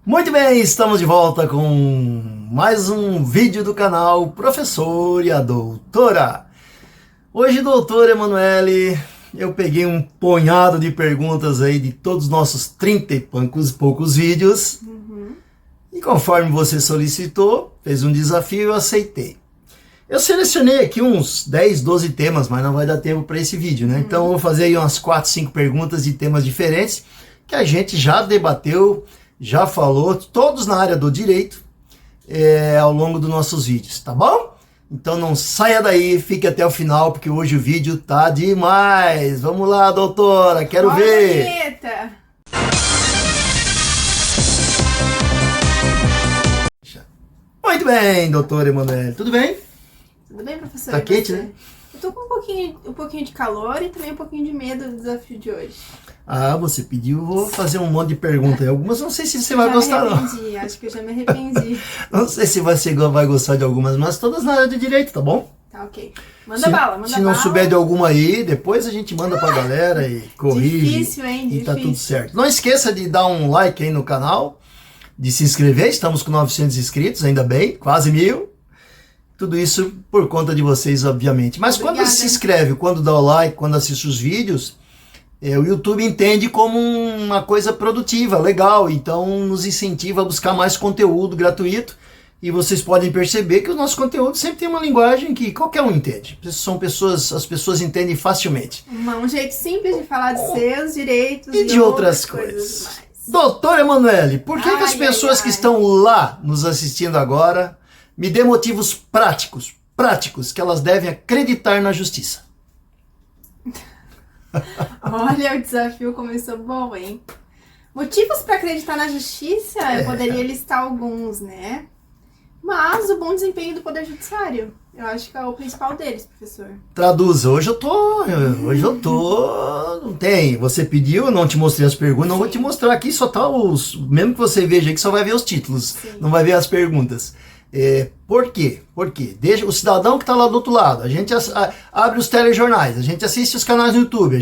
Muito bem, estamos de volta com mais um vídeo do canal Professor e a Doutora. Hoje, doutora Emanuele, eu peguei um punhado de perguntas aí de todos os nossos 30 e poucos vídeos. E conforme você solicitou, fez um desafio e eu aceitei. Eu selecionei aqui uns 10, 12 temas, mas não vai dar tempo para esse vídeo, né? Então eu vou fazer aí umas 4, 5 perguntas de temas diferentes que a gente já debateu, já falou, todos na área do direito, ao longo dos nossos vídeos, tá bom? Então não saia daí, fique até o final, porque hoje o vídeo tá demais. Vamos lá, doutora, quero ver. Vinheta. Muito bem, doutora Emanuele, tudo bem? Tudo bem, professor? Tá quente, né? Eu tô com um pouquinho de calor e também um pouquinho de medo do desafio de hoje. Ah, você pediu, eu vou fazer um monte de perguntas aí. Algumas não sei se você vai gostar, não. Acho que eu já me arrependi. Não sei se você vai gostar de algumas, mas todas na área de direito, tá bom? Tá, ok. Manda bala. Se não souber de alguma aí, depois a gente manda pra galera e corrige. Difícil, hein? E tá tudo certo. Não esqueça de dar um like aí no canal, de se inscrever. Estamos com 900 inscritos, ainda bem, quase 1000. Tudo isso por conta de vocês, obviamente. Mas Obrigada. Quando se inscreve, quando dá o like, quando assiste os vídeos, o YouTube entende como uma coisa produtiva, legal. Então nos incentiva a buscar mais conteúdo gratuito. E vocês podem perceber que o nosso conteúdo sempre tem uma linguagem que qualquer um entende. As pessoas entendem facilmente. Um jeito simples de falar de seus direitos E de outras coisas. mais. Doutora Emanuele, por que as pessoas que estão lá nos assistindo agora me dê motivos práticos que elas devem acreditar na justiça? Olha, o desafio começou bom, hein? Motivos para acreditar na justiça, eu poderia listar alguns, né? Mas o bom desempenho do Poder Judiciário, eu acho que é o principal deles, professor. Traduza, hoje eu tô, não tem, você pediu, eu não te mostrei as perguntas, não vou te mostrar aqui, só tá mesmo que você veja aqui, só vai ver os títulos, não vai ver as perguntas. Por quê? Deixa o cidadão que está lá do outro lado, a gente abre os telejornais, a gente assiste os canais no YouTube,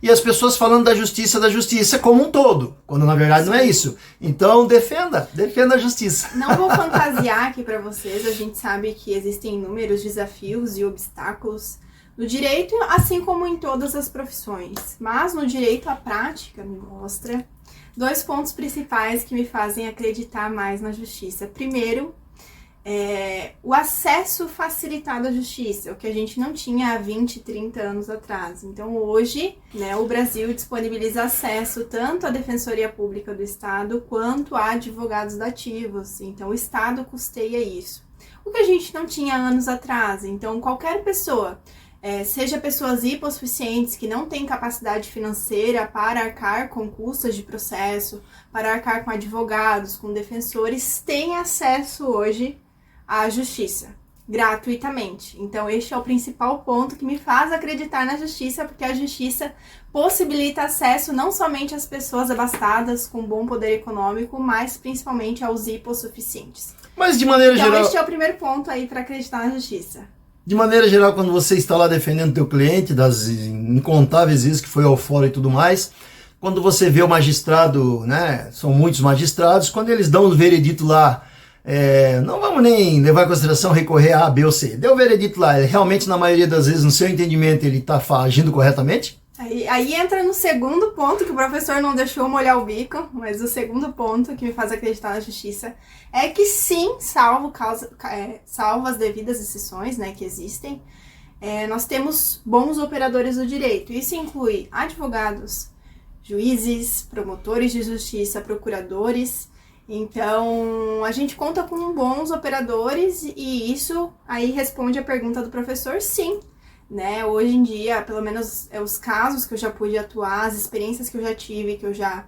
e as pessoas falando da justiça como um todo, quando na verdade não é isso. Então defenda a justiça. Não vou fantasiar aqui para vocês, a gente sabe que existem inúmeros desafios e obstáculos no direito, assim como em todas as profissões. Mas no direito a prática me mostra 2 pontos principais que me fazem acreditar mais na justiça. Primeiro, o acesso facilitado à justiça, o que a gente não tinha há 20, 30 anos atrás. Então hoje, né, o Brasil disponibiliza acesso tanto à Defensoria Pública do Estado quanto a advogados dativos. Então o Estado custeia isso, o que a gente não tinha anos atrás. Então qualquer pessoa, seja pessoas hipossuficientes que não têm capacidade financeira para arcar com custas de processo, para arcar com advogados, com defensores, tem acesso hoje à justiça, gratuitamente. Então este é o principal ponto que me faz acreditar na justiça, porque a justiça possibilita acesso não somente às pessoas abastadas com bom poder econômico, mas principalmente aos hipossuficientes. Mas de maneira geral... Então este é o primeiro ponto aí para acreditar na justiça. De maneira geral, quando você está lá defendendo teu cliente, das incontáveis vezes que foi ao fórum e tudo mais, quando você vê o magistrado, né, são muitos magistrados, quando eles dão o veredito lá, não vamos nem levar em consideração recorrer a A, B ou C. Deu o veredito lá, realmente na maioria das vezes, no seu entendimento, ele está agindo corretamente? Aí entra no segundo ponto, que o professor não deixou molhar o bico, mas o segundo ponto que me faz acreditar na justiça é que sim, salvo as devidas exceções, né, que existem, nós temos bons operadores do direito. Isso inclui advogados, juízes, promotores de justiça, procuradores. Então, a gente conta com bons operadores e isso aí responde a pergunta do professor, sim. Né? Hoje em dia, pelo menos os casos que eu já pude atuar, as experiências que eu já tive, que eu já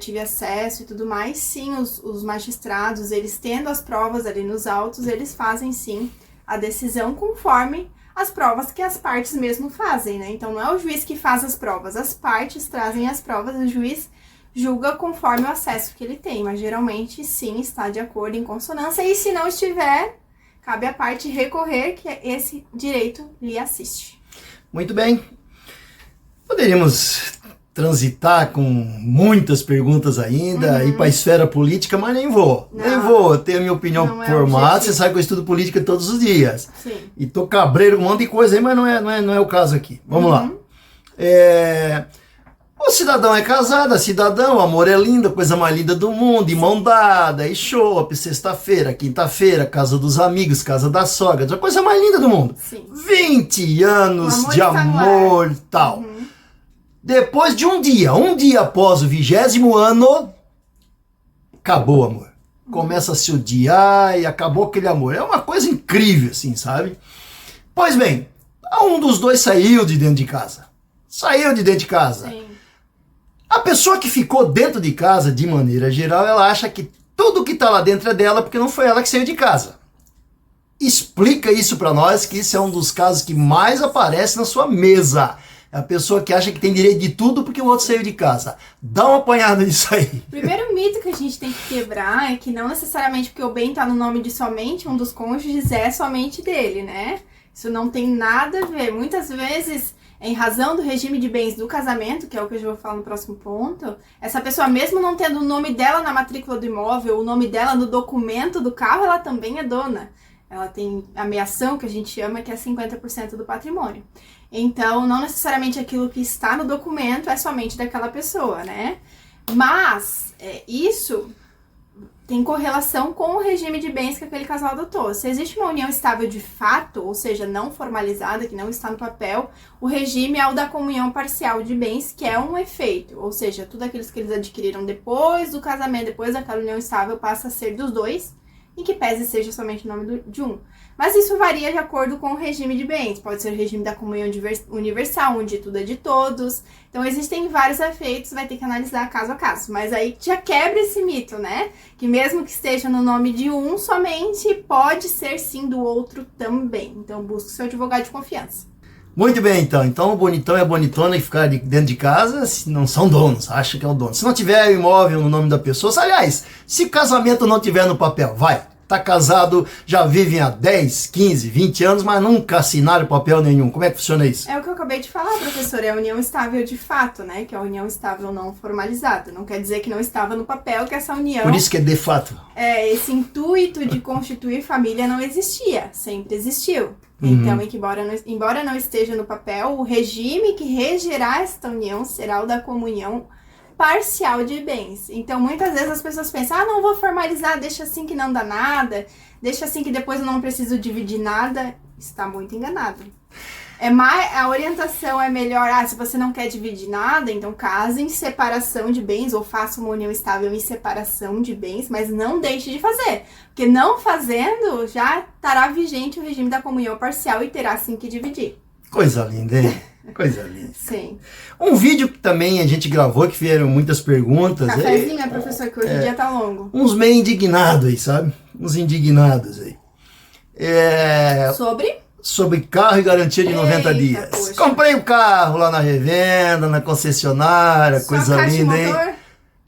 tive acesso e tudo mais, sim, os magistrados, eles tendo as provas ali nos autos, eles fazem sim a decisão conforme as provas que as partes mesmo fazem, né? Então não é o juiz que faz as provas, as partes trazem as provas, o juiz julga conforme o acesso que ele tem, mas geralmente sim está de acordo em consonância, e se não estiver, cabe à parte recorrer que esse direito lhe assiste. Muito bem. Poderíamos transitar com muitas perguntas ainda, ir para a esfera política, mas nem vou. Nem vou ter a minha opinião formada. Você sabe que eu estudo política todos os dias. Sim. E tô cabreiro com um monte de coisa aí, mas não é o caso aqui. Vamos lá. O cidadão é casado, a cidadã, o amor é lindo, a coisa mais linda do mundo, e mão dada, e show, sexta-feira, quinta-feira, casa dos amigos, casa da sogra, a coisa mais linda do mundo. Sim. 20 anos de amor e tal. Depois de um dia após o 20º ano, acabou o amor. Começa a se odiar e acabou aquele amor. É uma coisa incrível, assim, sabe? Pois bem, um dos dois saiu de dentro de casa. Sim. A pessoa que ficou dentro de casa, de maneira geral, ela acha que tudo que está lá dentro é dela porque não foi ela que saiu de casa. Explica isso para nós, que isso é um dos casos que mais aparece na sua mesa. É a pessoa que acha que tem direito de tudo porque o outro saiu de casa. Dá uma apanhada nisso aí. O primeiro mito que a gente tem que quebrar é que não necessariamente porque o bem está no nome de somente um dos cônjuges é somente dele, né? Isso não tem nada a ver. Muitas vezes, em razão do regime de bens do casamento, que é o que eu já vou falar no próximo ponto, essa pessoa, mesmo não tendo o nome dela na matrícula do imóvel, o nome dela no documento do carro, ela também é dona. Ela tem a meação, que a gente chama, que é 50% do patrimônio. Então, não necessariamente aquilo que está no documento é somente daquela pessoa, né? Mas, isso tem correlação com o regime de bens que aquele casal adotou. Se existe uma união estável de fato, ou seja, não formalizada, que não está no papel, o regime é o da comunhão parcial de bens, que é um efeito. Ou seja, tudo aquilo que eles adquiriram depois do casamento, depois daquela união estável, passa a ser dos dois, em que pese seja somente o nome de um. Mas isso varia de acordo com o regime de bens. Pode ser o regime da comunhão universal, onde tudo é de todos. Então, existem vários efeitos, vai ter que analisar caso a caso. Mas aí já quebra esse mito, né? Que mesmo que esteja no nome de um somente, pode ser sim do outro também. Então, busque seu advogado de confiança. Muito bem, então. Então, o bonitão e a bonitona que ficar dentro de casa não são donos, acha que é o dono. Se não tiver imóvel no nome da pessoa, aliás, se casamento não tiver no papel, tá casado, já vivem há 10, 15, 20 anos, mas nunca assinaram papel nenhum. Como é que funciona isso? É o que eu acabei de falar, professor, é a união estável de fato, né? Que é a união estável não formalizada. Não quer dizer que não estava no papel, que essa união... Por isso que é de fato. Esse intuito de constituir família não existia, sempre existiu. Então, embora não esteja no papel, o regime que regerá esta união será o da comunhão parcial de bens. Então, muitas vezes as pessoas pensam, não vou formalizar, deixa assim que não dá nada, deixa assim que depois eu não preciso dividir nada. Está muito enganado. A orientação é melhor, se você não quer dividir nada, então case em separação de bens ou faça uma união estável em separação de bens, mas não deixe de fazer. Porque não fazendo, já estará vigente o regime da comunhão parcial e terá sim que dividir. Coisa linda, hein? Coisa linda. Sim. Um vídeo que também a gente gravou, que vieram muitas perguntas. Cafézinho, professor, que hoje o dia tá longo. Uns meio indignados aí, sabe? Uns indignados aí. Sobre carro e garantia de 90 dias. Poxa. Comprei o carro lá na revenda, na concessionária, só coisa linda, hein?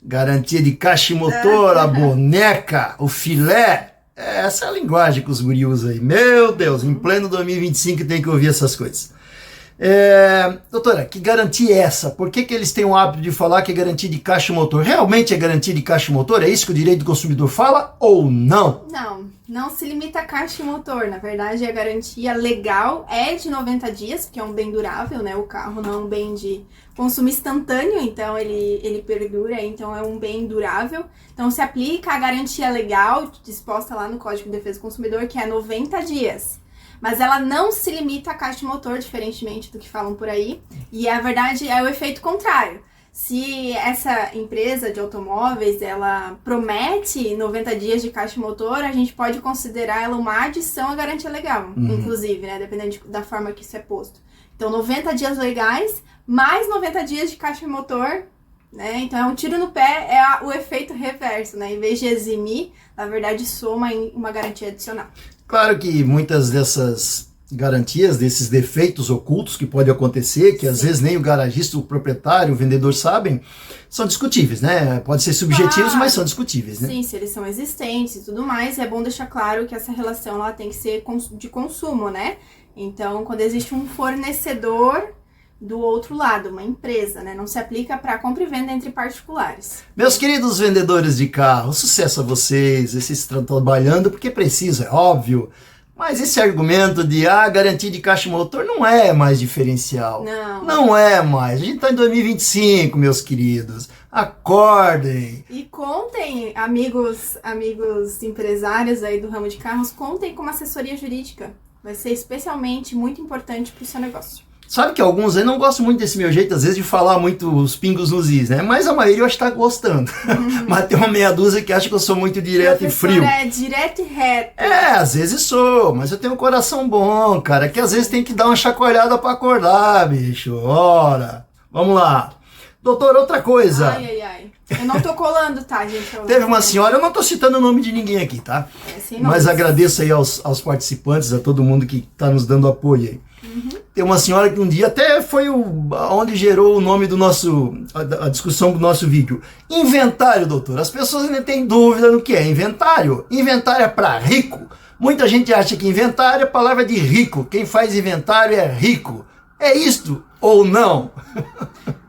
Garantia de caixa e motor, a boneca, o filé. Essa é a linguagem que os guris usam aí. Meu Deus, em pleno 2025 tem que ouvir essas coisas. Doutora, que garantia é essa? Por que eles têm o hábito de falar que é garantia de caixa e motor? Realmente é garantia de caixa e motor? É isso que o direito do consumidor fala ou não? Não se limita a caixa e motor. Na verdade, a garantia legal é de 90 dias, porque é um bem durável, né? O carro não é um bem de consumo instantâneo, então ele perdura, então é um bem durável. Então se aplica a garantia legal disposta lá no Código de Defesa do Consumidor, que é 90 dias. Mas ela não se limita a caixa de motor, diferentemente do que falam por aí. E a verdade é o efeito contrário. Se essa empresa de automóveis, ela promete 90 dias de caixa de motor, a gente pode considerar ela uma adição à garantia legal, inclusive, né? Dependendo da forma que isso é posto. Então, 90 dias legais, mais 90 dias de caixa de motor, né? Então, é um tiro no pé, é o efeito reverso, né? Em vez de eximir, na verdade, soma em uma garantia adicional. Claro que muitas dessas garantias, desses defeitos ocultos que podem acontecer, que às vezes nem o garagista, o proprietário, o vendedor sabem, são discutíveis, né? Podem ser subjetivos, mas são discutíveis, né? Sim, se eles são existentes e tudo mais, é bom deixar claro que essa relação ela tem que ser de consumo, né? Então, quando existe um fornecedor do outro lado, uma empresa, né? Não se aplica para compra e venda entre particulares. Meus queridos vendedores de carro, sucesso a vocês, vocês estão trabalhando porque precisa, é óbvio. Mas esse argumento de garantia de caixa motor não é mais diferencial. Não é mais. A gente está em 2025, meus queridos. Acordem. E contem, amigos empresários aí do ramo de carros, contem com uma assessoria jurídica. Vai ser especialmente muito importante para o seu negócio. Sabe que alguns aí não gostam muito desse meu jeito, às vezes, de falar muito os pingos nos is, né? Mas a maioria eu acho que tá gostando. Mas tem uma meia dúzia que acha que eu sou muito direto e frio. É direto e reto. Às vezes sou, mas eu tenho um coração bom, cara, que às vezes tem que dar uma chacoalhada pra acordar, bicho. Ora, vamos lá. Doutor, outra coisa. Ai. Eu não tô colando, tá, gente? Teve uma senhora, eu não tô citando o nome de ninguém aqui, tá? Mas agradeço aí aos participantes, a todo mundo que tá nos dando apoio aí. Tem uma senhora que um dia até foi onde gerou o nome do a discussão do nosso vídeo. Inventário, doutor. As pessoas ainda têm dúvida no que é inventário. Inventário é para rico. Muita gente acha que inventário é palavra de rico. Quem faz inventário é rico. É isto ou não?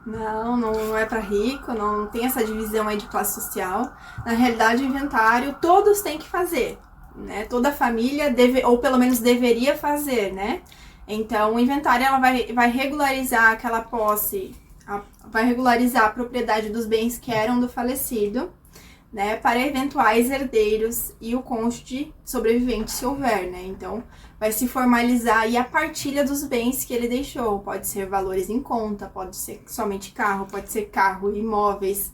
Não é para rico, não tem essa divisão aí de classe social. Na realidade, o inventário todos têm que fazer, né? Toda família deve, ou pelo menos deveria fazer, né? Então, o inventário ela vai regularizar aquela posse, vai regularizar a propriedade dos bens que eram do falecido, né, para eventuais herdeiros e o cônjuge sobrevivente, se houver, né? Então, vai se formalizar aí a partilha dos bens que ele deixou. Pode ser valores em conta, pode ser somente carro, pode ser carro, imóveis,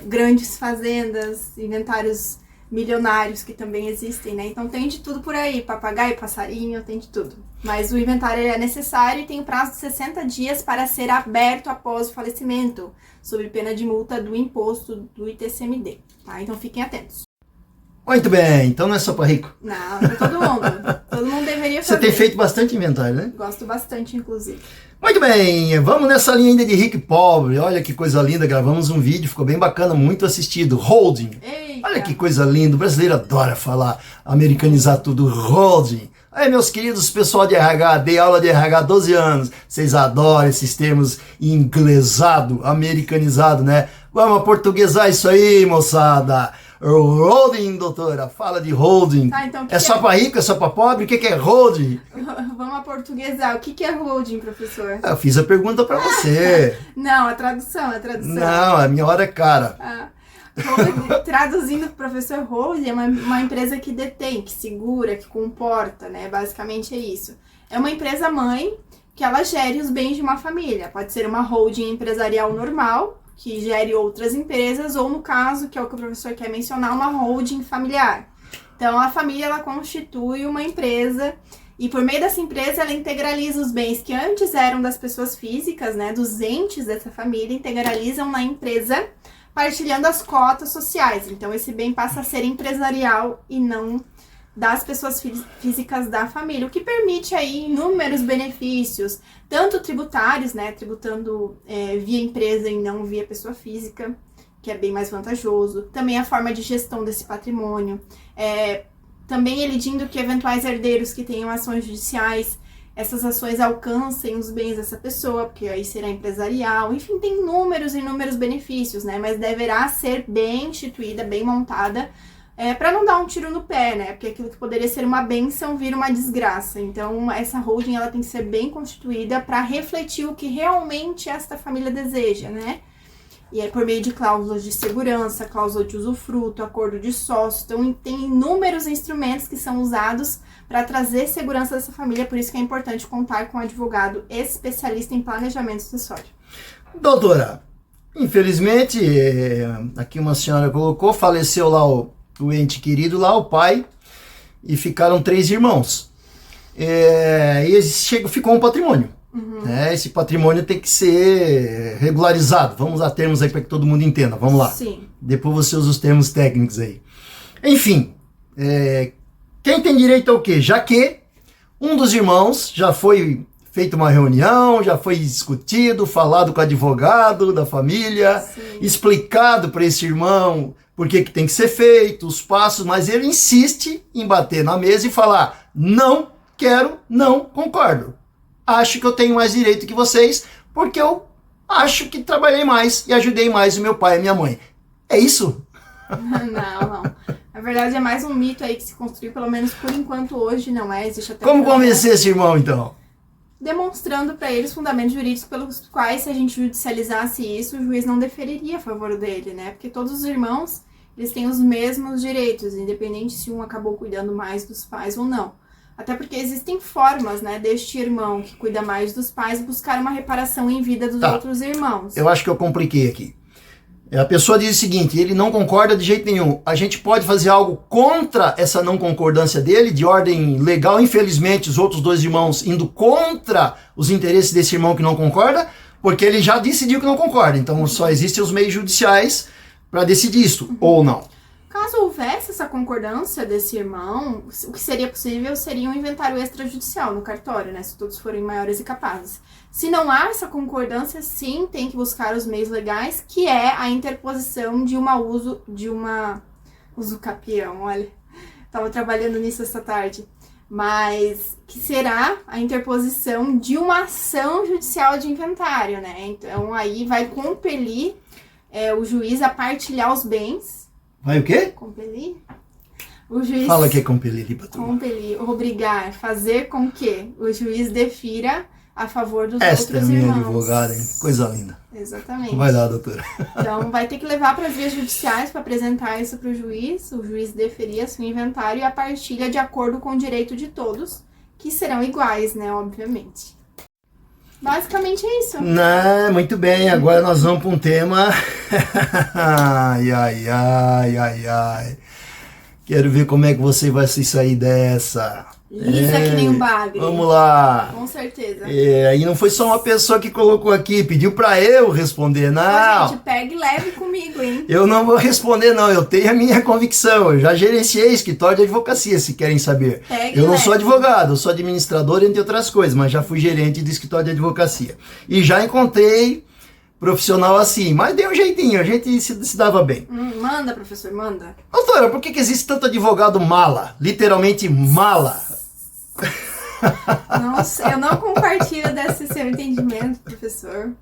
grandes fazendas, inventários milionários que também existem, né? Então tem de tudo por aí, papagaio, passarinho, tem de tudo. Mas o inventário é necessário e tem um prazo de 60 dias para ser aberto após o falecimento, sob pena de multa do imposto do ITCMD, tá? Então fiquem atentos. Muito bem, então não é só para rico. Não, para todo mundo. Todo mundo deveria fazer. Você tem feito bastante inventário, né? Gosto bastante, inclusive. Muito bem, vamos nessa linha ainda de rico e pobre. Olha que coisa linda, gravamos um vídeo, ficou bem bacana, muito assistido. Holding. Eita. Olha que coisa linda, o brasileiro adora falar, americanizar tudo. Holding. Aí, meus queridos, pessoal de RH, dei aula de RH há 12 anos. Vocês adoram esses termos inglesado, americanizado, né? Vamos aportuguesar isso aí, moçada. Holding, doutora, fala de holding. Tá, então, é só para rico, é só para pobre? O que é holding? Vamos aportuguesar. O que é holding, professor? Eu fiz a pergunta para você. Não, a tradução. Não, a minha hora é cara. Traduzindo para o professor, holding é uma empresa que detém, que segura, que comporta, né? Basicamente é isso. É uma empresa mãe que ela gere os bens de uma família. Pode ser uma holding empresarial normal, que gere outras empresas, ou no caso, que é o que o professor quer mencionar, uma holding familiar. Então, a família, ela constitui uma empresa e por meio dessa empresa, ela integraliza os bens que antes eram das pessoas físicas, né, dos entes dessa família, integralizam na empresa, partilhando as cotas sociais. Então, esse bem passa a ser empresarial e não das pessoas físicas da família, o que permite aí inúmeros benefícios, tanto tributários, né, tributando via empresa e não via pessoa física, que é bem mais vantajoso. Também a forma de gestão desse patrimônio. Também elidindo que eventuais herdeiros que tenham ações judiciais, essas ações alcancem os bens dessa pessoa, porque aí será empresarial. Enfim, tem inúmeros benefícios, né, mas deverá ser bem instituída, bem montada, para não dar um tiro no pé, né? Porque aquilo que poderia ser uma bênção vira uma desgraça. Então, essa holding ela tem que ser bem constituída para refletir o que realmente esta família deseja, né? E é por meio de cláusulas de segurança, cláusula de usufruto, acordo de sócio. Então, tem inúmeros instrumentos que são usados para trazer segurança dessa família. Por isso que é importante contar com um advogado especialista em planejamento sucessório. Doutora, infelizmente, aqui uma senhora colocou, faleceu lá o ente querido lá, o pai, e ficaram 3 irmãos. E ficou um patrimônio. Né? Esse patrimônio tem que ser regularizado. Vamos usar termos aí para que todo mundo entenda. Vamos lá. Sim. Depois você usa os termos técnicos aí. Enfim, quem tem direito ao quê? Já que um dos irmãos já foi feita uma reunião, já foi discutido, falado com o advogado da família, Sim. explicado para esse irmão por que tem que ser feito, os passos, mas ele insiste em bater na mesa e falar: não quero, não concordo. acho que eu tenho mais direito que vocês, porque eu acho que trabalhei mais e ajudei mais o meu pai e a minha mãe. É isso? Não. Na verdade é mais um mito aí que se construiu, pelo menos por enquanto hoje não é. Existe até Como convencer esse irmão, então? Demonstrando para eles fundamentos jurídicos pelos quais, se a gente judicializasse isso, o juiz não deferiria a favor dele, né? Porque todos os irmãos, eles têm os mesmos direitos, independente se um acabou cuidando mais dos pais ou não. Até porque existem formas, né, deste irmão que cuida mais dos pais buscar uma reparação em vida dos outros irmãos. Eu acho que eu compliquei aqui. A pessoa diz o seguinte, ele não concorda de jeito nenhum. A gente pode fazer algo contra essa não concordância dele, de ordem legal. Infelizmente, os outros dois irmãos indo contra os interesses desse irmão que não concorda, porque ele já decidiu que não concorda. Então, só existem os meios judiciais para decidir isso, ou não. Caso houvesse essa concordância desse irmão, o que seria possível seria um inventário extrajudicial no cartório, né? Se todos forem maiores e capazes. Se não há essa concordância, sim, tem que buscar os meios legais, que é a interposição de uma uso capião, olha. Estava trabalhando nisso essa tarde. Mas que será a interposição de uma ação judicial de inventário, né? Então aí vai compelir o juiz a partilhar os bens. Vai o quê? Compelir? O juiz... Fala que é compelir ali pra tu. Compelir, obrigar, fazer com que o juiz defira a favor dos Esta outros é minha irmãos. advogada, hein? Coisa linda. Exatamente. Vai lá, doutora. Então, vai ter que levar para as vias judiciais para apresentar isso para o juiz deferir assim, o inventário e a partilha de acordo com o direito de todos, que serão iguais, né, obviamente. Basicamente é isso. Não, muito bem, agora nós vamos para um tema... ai. Quero ver como é que você vai se sair dessa. Lisa que nem um bagre. Vamos lá. Com certeza. Aí não foi só uma pessoa que colocou aqui, pediu para eu responder, não. Ô, gente, pegue leve comigo, hein? Eu não vou responder, não. Eu tenho a minha convicção. Eu já gerenciei escritório de advocacia, se querem saber. Pegue eu não leve. sou advogado, eu sou administrador, entre outras coisas, mas já fui gerente de escritório de advocacia. E já encontrei profissional assim, mas deu um jeitinho, a gente se dava bem. Manda, professor, manda. Doutora, por que existe tanto advogado mala? Literalmente mala. Nossa, eu não compartilho desse seu entendimento, professor.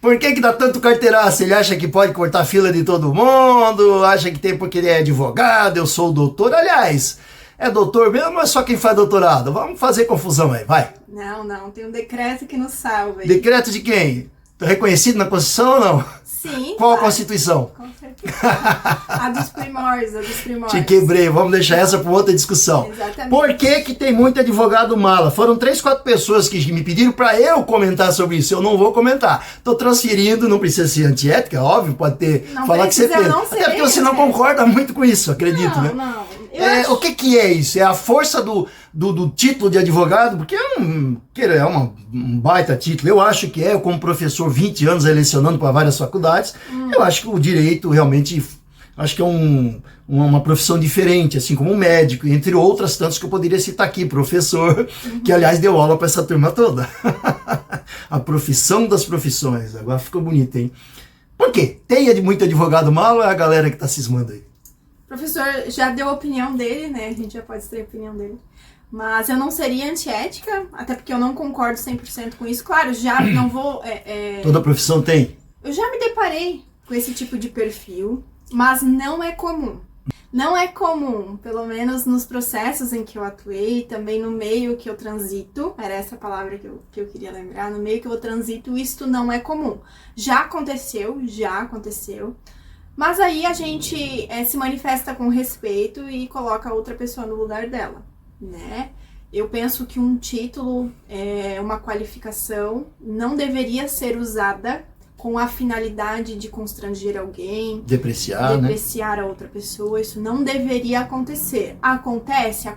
Por que dá tanto carteiraço? Ele acha que pode cortar a fila de todo mundo, acha que tem porque ele é advogado, eu sou doutor. Aliás, é doutor mesmo ou é só quem faz doutorado? Vamos fazer confusão aí, vai. Não, tem um decreto que nos salva aí. Decreto de quem? Reconhecido na Constituição ou não? Sim. Qual a claro. Constituição? Com certeza. A dos primórdios. Te quebrei, vamos deixar essa para outra discussão. Exatamente. Por que tem muito advogado mala? Foram 3, 4 pessoas que me pediram para eu comentar sobre isso. Eu não vou comentar. Estou transferindo, não precisa ser antiética, óbvio, pode ter. Não falar que você precisa fez. não ser Até porque você não antiética. concorda muito com isso, acredito, né? Não. Eu O que é isso? É a força do título de advogado? Porque é um baita título. Eu acho que eu como professor 20 anos lecionando para várias faculdades, eu acho que o direito realmente, acho que é uma profissão diferente, assim como um médico, entre outras tantas que eu poderia citar aqui, professor, que aliás deu aula para essa turma toda. A profissão das profissões, agora ficou bonito, hein? Por quê? Tem muito advogado mal ou é a galera que está cismando aí? O professor já deu a opinião dele, né? A gente já pode ter a opinião dele. Mas eu não seria antiética, até porque eu não concordo 100% com isso. Claro, já não vou... Toda profissão tem? Eu já me deparei com esse tipo de perfil, mas não é comum. Não é comum, pelo menos nos processos em que eu atuei, também no meio que eu transito, era essa palavra que eu queria lembrar, no meio que eu transito, isto não é comum. Já aconteceu. Mas aí a gente se manifesta com respeito e coloca a outra pessoa no lugar dela, né? Eu penso que um título, uma qualificação, não deveria ser usada com a finalidade de constranger alguém, Depreciar, a outra pessoa. Isso não deveria acontecer. Acontece,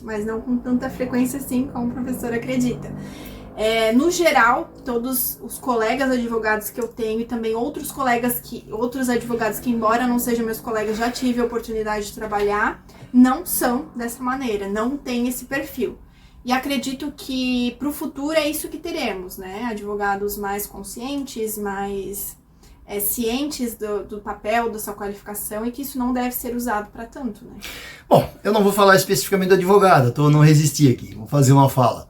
mas não com tanta frequência assim como o professor acredita. No geral, todos os colegas advogados que eu tenho e também outros advogados que, embora não sejam meus colegas, já tive a oportunidade de trabalhar, não são dessa maneira, não tem esse perfil. E acredito que para o futuro é isso que teremos, né? Advogados mais conscientes, mais cientes do papel, da sua qualificação, e que isso não deve ser usado para tanto, né? Bom, eu não vou falar especificamente do advogado, não resisti aqui, vou fazer uma fala.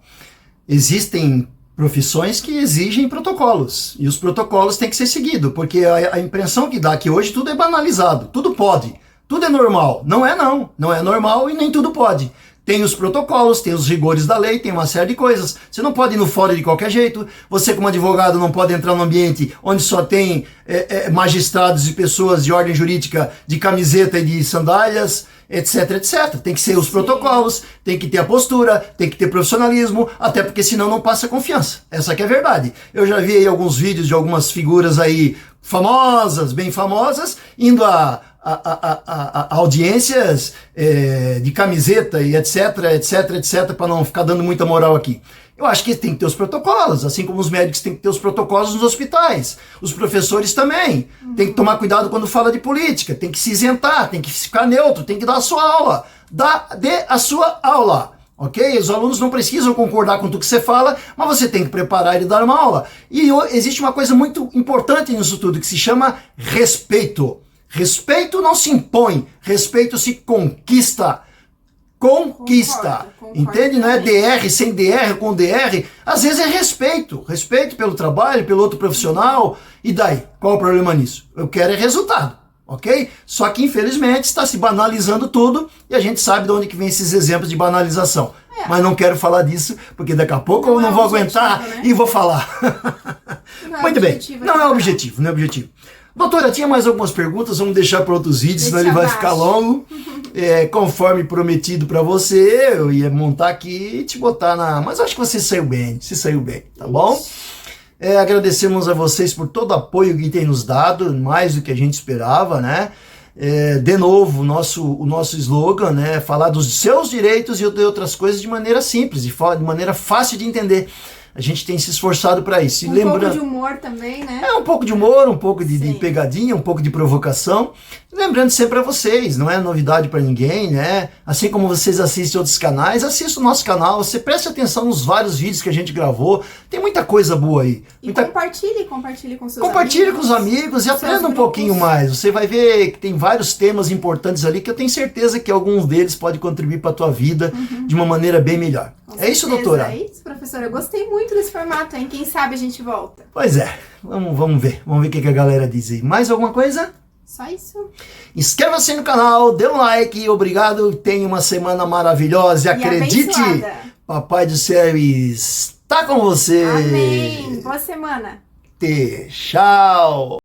existem profissões que exigem protocolos, e os protocolos têm que ser seguidos, porque a impressão que dá que hoje tudo é banalizado, tudo pode, tudo é normal. Não é não, não é normal e nem tudo pode. Tem os protocolos, tem os rigores da lei, tem uma série de coisas. Você não pode ir no fórum de qualquer jeito. Você, como advogado, não pode entrar num ambiente onde só tem magistrados e pessoas de ordem jurídica de camiseta e de sandálias, etc, etc. Tem que ser os protocolos, tem que ter a postura, tem que ter profissionalismo, até porque senão não passa confiança. Essa que é a verdade. Eu já vi aí alguns vídeos de algumas figuras aí famosas, bem famosas, indo a audiências de camiseta e etc, etc, etc, para não ficar dando muita moral aqui. Eu acho que tem que ter os protocolos, assim como os médicos têm que ter os protocolos nos hospitais. Os professores também. Tem que tomar cuidado quando fala de política, tem que se isentar, tem que ficar neutro, tem que dar a sua aula. Dê a sua aula. Ok? Os alunos não precisam concordar com tudo que você fala, mas você tem que preparar ele e dar uma aula. E existe uma coisa muito importante nisso tudo, que se chama respeito. Respeito não se impõe, respeito se conquista. Conquista. Concordo, entende? Não é DR sem DR, com DR. Às vezes é respeito. Respeito pelo trabalho, pelo outro profissional. E daí? Qual o problema nisso? Eu quero é resultado. Ok? Só que infelizmente está se banalizando tudo e a gente sabe de onde que vem esses exemplos de banalização. Mas não quero falar disso, porque daqui a pouco eu não vou aguentar, né? E vou falar. Muito bem. Não é objetivo, não é objetivo. Doutora, tinha mais algumas perguntas, vamos deixar para outros vídeos, senão ele vai ficar longo. Conforme prometido para você, eu ia montar aqui e te botar na... Mas acho que você saiu bem, tá bom? Agradecemos a vocês por todo o apoio que tem nos dado, mais do que a gente esperava, né? De novo, o nosso slogan, né? Falar dos seus direitos e de outras coisas de maneira simples, de maneira fácil de entender. A gente tem se esforçado para isso. Um pouco de humor também, né? Um pouco de humor, um pouco de pegadinha, um pouco de provocação. Lembrando sempre a vocês, não é novidade para ninguém, né? Assim como vocês assistem outros canais, assista o nosso canal, você preste atenção nos vários vídeos que a gente gravou. Tem muita coisa boa aí. E compartilhe com seus amigos. Compartilhe com os amigos e aprenda um pouquinho mais. Você vai ver que tem vários temas importantes ali que eu tenho certeza que alguns deles podem contribuir para a tua vida de uma maneira bem melhor. É isso, doutora? É isso, professora. Eu gostei muito desse formato, hein? Quem sabe a gente volta. Pois é. Vamos ver. Vamos ver o que a galera diz aí. Mais alguma coisa? Só isso. Inscreva-se no canal, dê um like. Obrigado. Tenha uma semana maravilhosa. E acredite, abençoada. Papai do Céu está com você. Amém. Boa semana. Tchau.